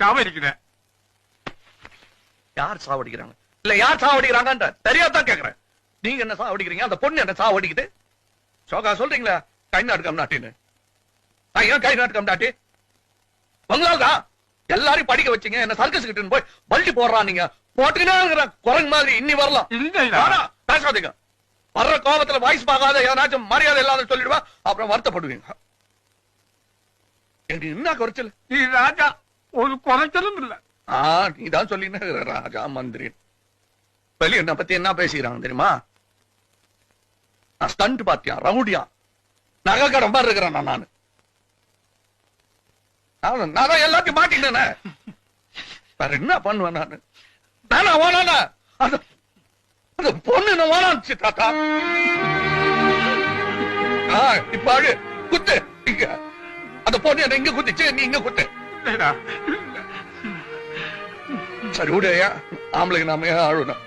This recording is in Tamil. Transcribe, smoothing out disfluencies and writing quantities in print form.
சாவடிக்கிறேன். யார் சாவடிக்கிறாங்க இல்ல யார் சாவடிக்கிறாங்க தெரியாதான் கேக்குறேன். நீங்க என்ன சாவடிக்கிறீங்க? அந்த பொண்ணு என்ன சாவடிக்குது? சோகா சொல்றீங்களா கை நாட்டுக்கம் நாட்டின்னு? ஏன் கை நாட்டுக்கம் நாட்டி? உங்களால்தான் எல்லாரையும் படிக்க வச்சீங்க. என்ன சர்க்கஸ் கிட்ட போய் பல்டி போடுறான். நீங்க போட்டுக்கிட்டே குரங்கு மாதிரி இன்னி வரலாம். பேசாதீங்க. வர்ற கோபத்துல வாய்ஸ் பார்க்காத ஏதாச்சும் மரியாதை இல்லாத சொல்லிடுவா, அப்புறம் வருத்தப்படுவீங்க. என்ன குறைச்சல்? ராஜா ஒரு குறைச்சலும் இல்ல. நீதான் சொல்லின ராஜா மந்திரி. வெளிய என்ன பத்தி என்ன பேசிக்கிறாங்க தெரியுமா? நான் ஸ்டண்ட் பாத்தியா, ரவுடியா, நகைக்கடை மாதிரி இருக்கிறேன் நானு. நான் எல்லாத்தையும் மாட்டினேன். வேற என்ன பண்ணுவேன் நானு? நானா வானா அந்த பொண்ணு நான் வானாச்சு தாத்தா. இப்ப குத்து இங்க. அந்த பொண்ணு என்ன இங்க குத்திச்சு, நீ இங்க குத்து. சரி விடையா, ஆம்பளைக்கு நாம ஆளுநர்